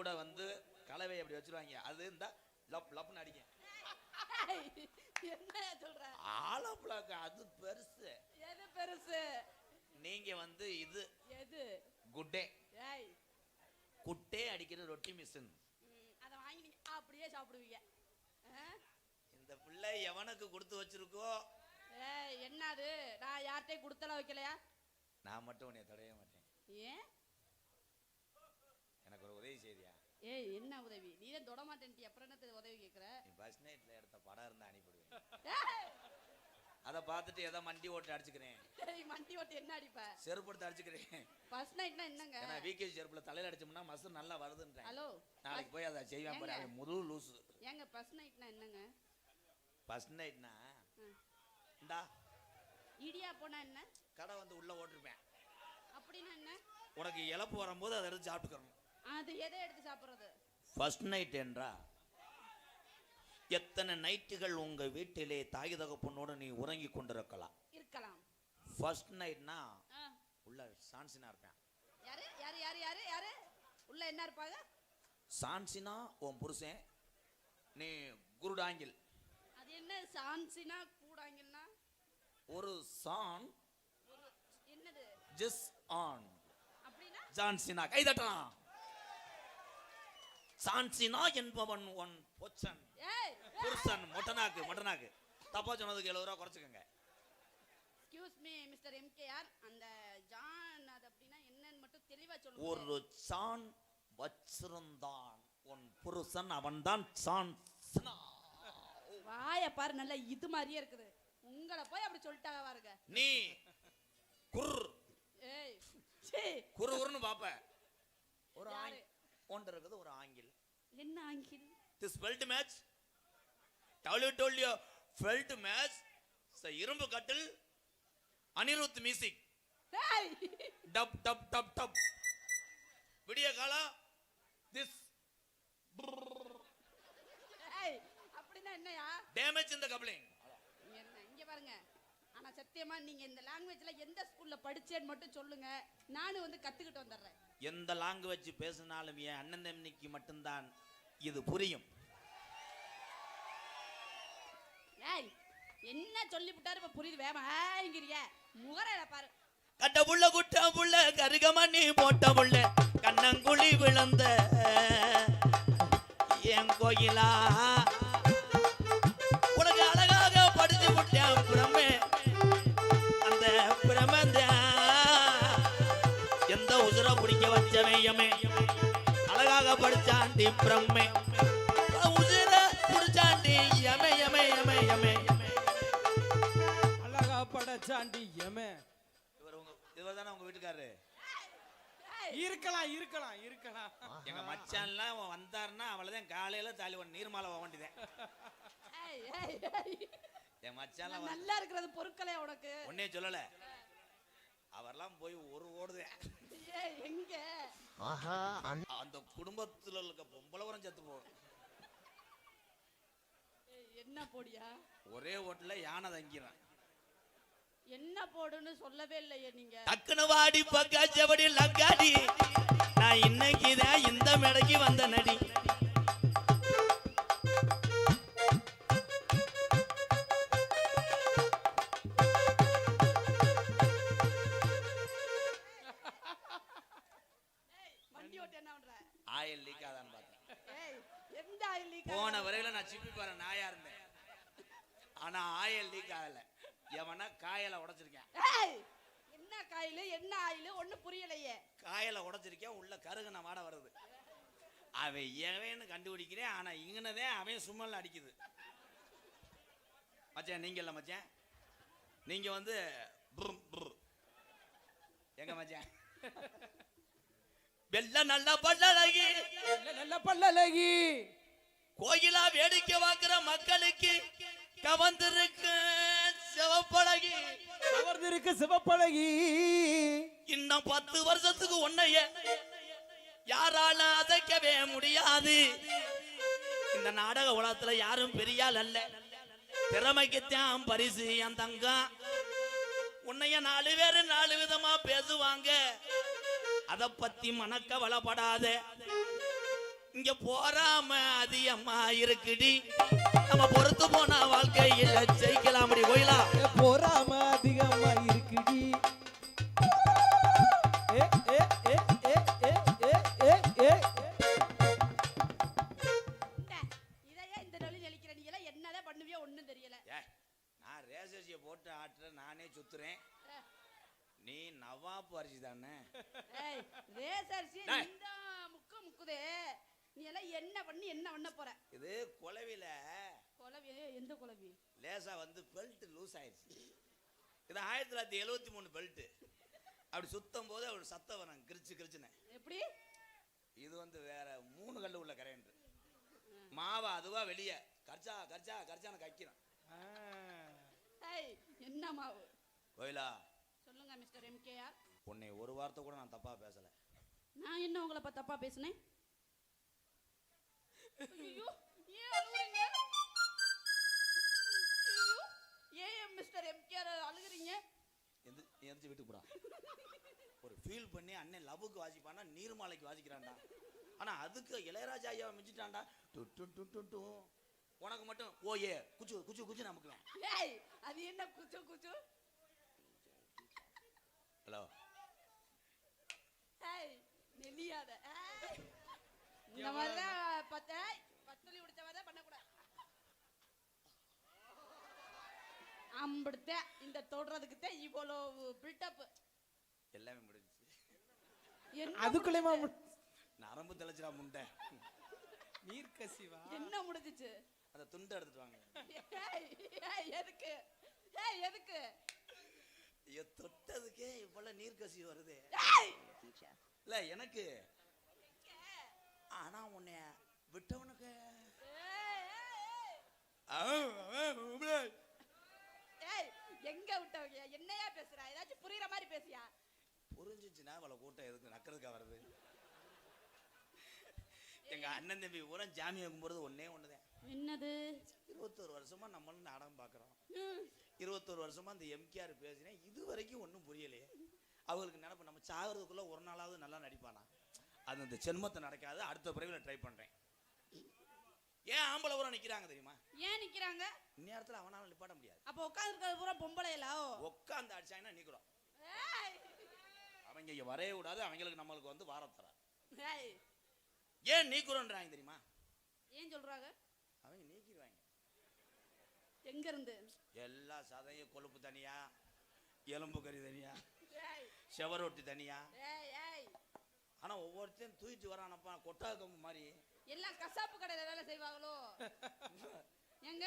கூட வந்து கலவை அப்படி வச்சிருவாங்க. அது இருந்தா லப் லப்னு அடிக்க. என்ன சொல்ற? ஆலப்பழக்க அது பெருசு. எது பெருசு? நீங்க வந்து இது எது? குட்டே. ஏய் குட்டே அடிக்கிற ரொட்டி மிஷின். அத வாங்கி நீங்க அப்படியே சாப்பிடுவீங்க. இந்த பிள்ளை எவனுக்கு கொடுத்து வச்சிருக்கோ? ஏய் என்னது? நான் யார்கிட்டயும் கொடுத்தல வைக்கலையா? நான் மட்டும் உன்னை தடவே மாட்டேன். ஏன்? எனக்கு ஒரு உதவி செய்தியா? ஏய் என்ன உதவி? நீ தான் தொட மாட்டேன்டி, அப்புறம் என்ன உதவி கேக்குற? நீ பஸ் நைட்ல எடுத்த படம் இருந்தா அனுப்பிடுவேன். அத பார்த்துட்டு ஏதோ மண்டி ஓட்டு அடிச்சுக்கிறேன். ஏய் மண்டி ஓட்டு என்ன அடிப்ப? செருப்பு எடுத்து அடிச்சுக்கிறேன். பஸ் நைட்னா என்னங்க? ஏன்னா விகேஜி செருப்புல தலையில அடிச்சோம்னா மசு நல்லா வருதுன்றேன். ஹலோ நாளைக்கு போய் அதை செய்வேன் பாரு. அவன் முழு லூசு. ஏங்க பஸ் நைட்னா என்னங்க? பஸ் நைட்னா இந்தா இடியா போனா என்ன? கடை வந்து உள்ள ஓட்டிருப்பேன். அப்படின்னா என்ன? உனக்கு இழப்பு வரும்போது அதை எடுத்து சாப்பிட்டுக்கணும். அது எதை எடுத்து சாப்பிடுறது? ஃபர்ஸ்ட் நைட் என்றா எத்தனை நைட்டுகள் உங்க வீட்டிலே தாய் தகப்பனோடு நீ உறங்கி கொண்டிருக்கலாம். இருக்கலாம். ஃபர்ஸ்ட் நைட்னா உள்ள சான்சினா இருப்பேன். யாரு யாரு யாரு யாரு யாரு உள்ள என்ன இருப்பாங்க? சான்சினா உன் புருஷன், நீ குருடாங்கில். அது என்ன சான்சினா கூடாங்கில்னா? ஒரு சான் ஒரு என்னது? Just on. அப்படினா சான்சினா கை தட்டலாம். சான்சினா என்பவன் ஒன் பொச்சன். ஏய் புருஷன் மொட்டனாக்கு மொட்டனாக்கு. தப்பா சொன்னதுக்கு 70 ரூபாய் குறைச்சுக்கங்க. எக்ஸ்கியூஸ் மீ மிஸ்டர் எம்கேஆர், அந்த ஜான் அது அப்படினா என்னன்னு மட்டும் தெளிவா சொல்லுங்க. ஒரு சான் வச்சிருந்தான் உன் புருஷன், அவன்தான் சான்சினா. வாய பாரு, நல்ல இது மாதிரியே இருக்குது. உங்களை போய் அப்படி சொல்லிட்டாங்க பாருங்க. நீ குர் ஏய் சீ குருன்னு பாப்ப. ஒரு ஒன்று இருக்குது ஒரு ஆங்கில். என்ன angle? This felt match W felt match இரும்பு கட்டில் அனிருத் மியூசிக் டப் டப் டப் டப் விடிய காலா திஸ் ஏய் அப்படினா என்னயா? டேமேஜ் இந்த கப்ளிங். என்ன இங்க பாருங்க. ஆனா சத்தியமா நீங்க இந்த லாங்குவேஜ்ல எந்த ஸ்கூல்ல படிச்சேன்னு மட்டும் சொல்லுங்க, நானும் வந்து கத்துக்கிட்டு வந்துடுறேன். எந்த லாங்குவேஜ் பேசினாலும் என் அண்ணன் தம்பிக்கு மட்டும்தான் இது புரியும். ஏய் என்ன சொல்லி விட்டாரு இப்ப புரியுது? வேமாங்கிறிய முகரையில பாரு. கட்ட புள்ள குட்ட புள்ள கருகமணி போட்ட புள்ள கண்ணங்குழி விழுந்த என் கோயிலா உனக்கு அழகாக படிச்சு விட்டேன் பிரமே. அந்த பிரமந்த எந்த உசுர பிடிக்க வச்சவையமே அழகாக படிச்சாண்டி பிரம்மே. உசுர பிடிச்சாண்டி யமே யமே யமே யமே அழகா படைச்சாண்டி யமே. இவர் தானே உங்க வீட்டுக்காரரு? இருக்கலாம் இருக்கலாம் இருக்கலாம். எங்க மச்சான்லாம் வந்தாருன்னா அவ்வளவுதான், காலையில தாலி நீர்மாலை வேண்டியதேன். என் மச்சான்லாம் நல்லா இருக்கிறது பொருட்களே உனக்கு ஒன்னே சொல்லல. அவர்லாம் போய் ஒரு ஓடுதே. எங்க அந்த குடும்பத்துல இருக்க பொம்பளவரம் செத்து போகும். என்ன போடியா? ஒரே ஓட்டுல யானை தங்கிறான். என்ன போடுன்னு சொல்லவே இல்லையே நீங்க. டக்குனு வாடி பக்கா ஜவடி லக்காடி நான் இன்னைக்கு தான் இந்த மேடைக்கு வந்த நடி. வண்டி ஓட்ட என்ன பண்ற? ஆயில் லீக் ஆதான்னு பார்த்தேன். ஏய் எந்த ஆயில் லீக்? போன வரையில நான் சிப்பி பாரு நாயா இருந்தேன். ஆனா ஆயில் லீக் ஆகல. எவனா காயலை உடைச்சிருக்கேன். என்ன காயில என்ன ஆயில ஒண்ணு புரியலையே. காயலை உடைச்சிருக்கேன், உள்ள கருகுன வாட வருது. அவன் எவன்னு கண்டுபிடிக்கிறேன். ஆனா இங்கனதே அவன் சும்மல்ல அடிக்குது. மச்சான் நீங்க இல்ல மச்சான், நீங்க வந்து எங்க மச்சான் வெள்ள நல்ல பல்லழகி நல்ல பல்லழகி கோயிலா வேடிக்கை பார்க்கிற மக்களுக்கு கவர்ந்திருக்கு சிவப்பழகி கவர்ந்திருக்கு சிவப்பழகி. இன்னும் 10 வருஷத்துக்கு உன்னைய யாரால அதைக்கவே முடியாது. இந்த நாடக உலகத்துல யாரும் பெரியாள் அல்ல, திறமைக்குத்தான் பரிசு என் தங்கம். உன்னைய 4 பேரு 4 விதமா பேசுவாங்க, அத பத்தி மனக்கவலைப்படாத. இங்க போறாம அதிகமா இருக்குடி, நம்ம பொறுத்து போனா வாழ்க்கையில ஜெயிக்கலாம் கோயிலா. பொறாம அதிகமா இருக்குடி. ஏ ஏ ஏ ஏ ஏ ஏ ஏ ஏ இதையே இந்த நொலி நெளிக்கிற நீ எல்லாம் என்னதான் பண்ணுவியோ ஒண்ணும் தெரியல. நான் ரேசர்சியை போட்டு ஆட்டுறேன், நானே சுத்துறேன். நீ நவாப் அரிசி தானே? ஏய் ரேசர்சி இந்த முக்கு முக்குதே, நீ எல்லாம் என்ன பண்ண போற? இது குலவில குலவி. எந்த குலவி? லேசா வந்து பெல்ட் லூஸ் ஆயிடுச்சு. இது 1973 பெல்ட். அப்படி சுத்தம் போது அப்படி சத்தம் வரும், கிரிச்சு கிரிச்சுன்னு. எப்படி? இது வந்து வேற 3 கல்லு உள்ள கரையன்று மாவா அதுவா வெளியே கர்ச்சா கர்ச்சா கர்ச்சான கக்கிறேன். ஏய் என்ன மாவு? கோயிலா சொல்லுங்க மிஸ்டர் எம்கேஆர். உன்னை ஒரு வார்த்தை கூட நான் தப்பா பேசல. நான் என்ன உங்களை தப்பா பேசுனேன்? ஐயோ ஏன் அழுகுறீங்க? ஐயோ ஏன் மிஸ்டர் எம்கேஆர் அழுகுறீங்க? எந்திரிச்சு வீட்டுக்கு போடா. ஒரு ஃபீல் பண்ணி அண்ணன் லவ்வுக்கு வாசிப்பானா நீர்மாலைக்கு வாசிக்கிறான்டா. ஆனா அதுக்கு இளையராஜா ஐயாவை மிஞ்சிட்டான்டா. உனக்கு மட்டும் ஓயே குச்சு குச்சு குச்சு நமக்குவேன். ஏய் அது என்ன குச்சு குச்சு? ஹலோ ஏய் நெலியாத. இந்த மாதிரிதான் பத்தலி உடிச்சவத பண்ணக்கூடாது. அம்படுத்த இந்த தொடுறதுக்கு தான் இவ்வளோ பில்டப். எல்லாமே முடிஞ்சிச்சு. அதுக்குள்ளேமா நரம்பு தெளிச்சிடா முண்டை. நீர் கசிவா? என்ன முடிஞ்சிச்சு? அந்த துண்டை எடுத்துட்டு வாங்க. எதுக்கு? எதுக்கு? தொட்டதுக்கே இவ்வளவு நீர் கசிவு வருது. இல்ல எனக்கு ஆனா உன்னை விட்டவனுக்கு எங்க விட்டவங்க? என்னையா பேசுற? ஏதாச்சும் புரியுற மாதிரி பேசியா? புரிஞ்சிச்சுன்னா அவளை கூட்டம் எதுக்கு நக்கிறதுக்கா வருது? எங்க அண்ணன் தம்பி பூரா ஜாமியா கும்புறது ஒன்னே ஒண்ணுதான். என்னது? 21 வருஷமா நம்மளும் நாடகம் பாக்குறோம். 21 வருஷமா அந்த எம்கேஆர் பேசினேன், இது வரைக்கும் ஒன்றும் புரியலையே. அவங்களுக்கு நினைப்பு நம்ம சாகிறதுக்குள்ள ஒரு நாளாவது நல்லா நடிப்பானா. அது இந்த ஜென்மத்தை நடக்காது. அடுத்த பிறவில ட்ரை பண்றேன். ஏன் ஆம்பளை பூரா நிக்கிறாங்க தெரியுமா? ஏன் நிக்கிறாங்க? இந்நேரத்துல அவனால நிப்பாட்ட முடியாது. அப்ப உட்கார்ந்து பூரா பொம்பளைகளா? உட்கார்ந்து அடிச்சாங்கன்னா நிக்கிறோம். அவங்க இங்க வரவே கூடாது. அவங்களுக்கு நம்மளுக்கு வந்து வாரம் தர. ஏன் நீக்குறோன்றாங்க தெரியுமா? ஏன் சொல்றாங்க? அவங்க நீக்கிடுவாங்க. எங்க இருந்து? எல்லா சதையும் கொழுப்பு தனியா, எலும்பு கறி தனியா, செவரொட்டி தனியா. ஆனா ஒவ்வொருத்தையும் தூக்கிட்டு வரானப்பா கொட்டா கம்பு மாதிரி. எல்லாம் கசாப்பு கடையில வேலை செய்வாங்களோ? எங்க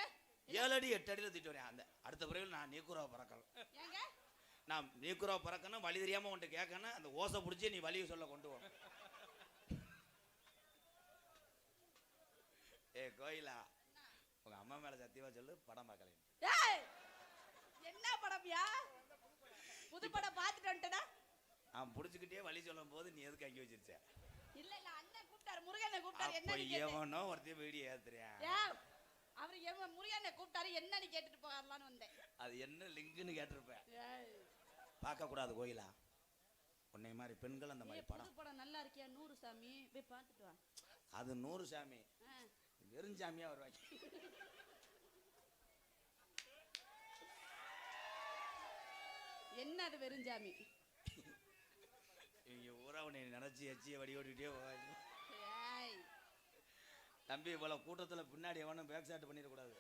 7 அடி 8 அடியில தூக்கிட்டு வரேன். அந்த அடுத்த பிறகு நான் நீக்குறவ பறக்கணும். எங்க நான் நீக்குறவ பறக்கணும். வழி தெரியாம உன்ட்டு கேட்கணும். அந்த ஓசை பிடிச்சி நீ வழியை சொல்ல கொண்டு வரும். ஏ கோயிலா, உங்க அம்மா மேல சத்தியமா சொல்லு, படம் பார்க்கல. என்ன படம்யா? புது படம் பார்த்துட்டு வந்துட்டடா. நான் புடிச்சுக்கிட்டே வழி சொல்லும் போது நீ எதுக்கு அங்கி வச்சிருச்ச? இல்ல இல்ல அண்ணன் கூப்பிட்டாரு, முருகனை கூப்பிட்டாரு. என்ன ஏவனோ ஒருத்தர் வீடியோ ஏத்துறியா? அவர் ஏவன் முருகனை கூப்பிட்டாரு, என்னன்னு கேட்டுட்டு போகலான்னு வந்தேன். அது என்ன லிங்க்னு கேட்டிருப்பேன். பார்க்க கூடாது கோயிலா. உன்னை மாதிரி பெண்கள் அந்த மாதிரி படம். புது படம் நல்லா இருக்கியா? 100 சாமி போய் பார்த்துட்டு வா. அது 100 சாமி வெறும் சாமியா வருவாங்க. என்ன அது வெறும் சாமி? இங்க ஊரா உன்னை நினைச்சு எச்சிய வடி ஓடிட்டே போவாங்க. தம்பி இவ்வளவு கூட்டத்துல பின்னாடி எவனும் பேக் ஷாட் பண்ணிடக்கூடாது.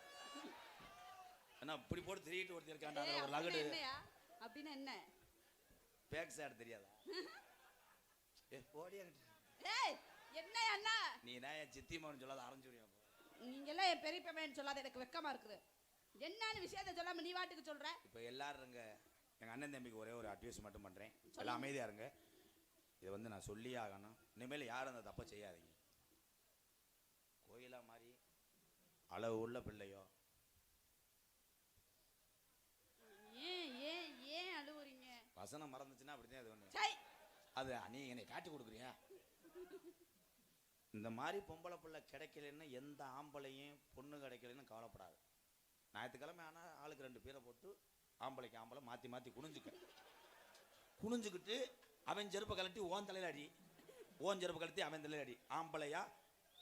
ஏன்னா இப்படி போட்டு திரியிட்டு ஒருத்தர் இருக்காண்டா ஒரு லகடு. அப்படின்னா என்ன? பேக் ஷாட் தெரியாதா? போடியா என்ன அண்ணா? நீ தான் என் சித்தி மகன் சொல்லாத ஆரம்பிச்சுடுவேன். நீங்க எல்லாம் என் பெரிய பையன் சொல்லாத, எனக்கு வெக்கமா இருக்குது. என்னன்னு விஷயத்தை சொல்லாம நீ வாட்டுக்கு சொல்ற? இப்ப எல்லாரும் இருங்க. எங்க அண்ணன் தம்பிக்கு ஒரே ஒரு அட்வைஸ் மட்டும் பண்றேன். எல்லாம் அமைதியா இருங்க. இதை வந்து நான் சொல்லியே ஆகணும். இனிமேல் யாரும் அந்த தப்பை செய்யாதீங்க. கோயிலா மாதிரி அளவு உள்ள பிள்ளையோ. ஏன் ஏன் ஏன் அழுவுறீங்க? வசனம் மறந்துச்சுன்னா அப்படிதான் அது ஒண்ணு. அது நீ என்னை காட்டி கொடுக்குறியா? இந்த மாதிரி பொம்பளை பிள்ளை கிடைக்கலன்னு எந்த ஆம்பளையும் பொண்ணு கிடைக்கலன்னு கவலைப்படாது. ஞாயிற்றுக்கிழமை ஆனால் ஆளுக்கு 2 பேரை போட்டு ஆம்பளைக்கு ஆம்பளை மாற்றி மாற்றி குனிஞ்சுக்கிட்டு அவன் செருப்பை கழட்டி ஓன் தலையில் அடி, ஓன் செருப்பை கழட்டி அவன் தலையில் அடி. ஆம்பளையா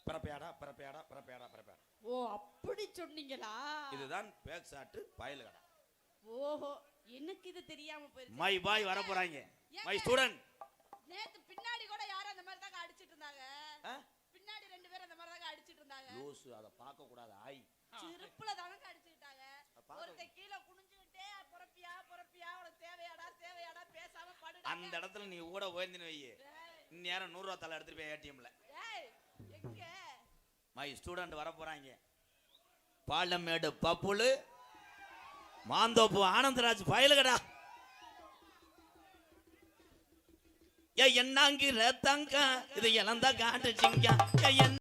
பிறப்பையாடா பிறப்பையாடா பிறப்பையாடா பிறப்பையாடா. ஓ அப்படி சொன்னீங்களா? இதுதான் பேக் ஷாட் பயல் கடை. ஓஹோ எனக்கு இது தெரியாம போயிருச்சு. மை பாய் வர போறாங்க. My student. நேத்து பின்னாடி கூட யாரும் அந்த மாதிரி தாங்க அடிச்சிட்டு இருந்தாங்க. பின்னாடி 2 பேரும் அந்த மாதிரி தாங்க அடிச்சிட்டு இருந்தாங்க. லூசு அத பார்க்க கூடாது. ஆய் செருப்புல தானங்க அடிச்சிட்டாங்க. ஒருத்தன் கீழ குனிஞ்சுக்கிட்டே பொறப்பியா பொறப்பியா உனக்கு தேவையாடா தேவையாடா பேசாம படுடா. அந்த இடத்துல நீ கூட போயிருந்தீன்னு வையே, இந்நேரம் 100 ரூபா தலை எடுத்துட்டு போய் ஏடிஎம்ல. ஏய் எங்க மை ஸ்டூடண்ட் வர போறாங்க. பாலமேடு பப்புலு, மாந்தோப்பு ஆனந்தராஜ் பயலுகடா. என்னங்கிற தங்க இது இளந்த காட்டு சிங்க.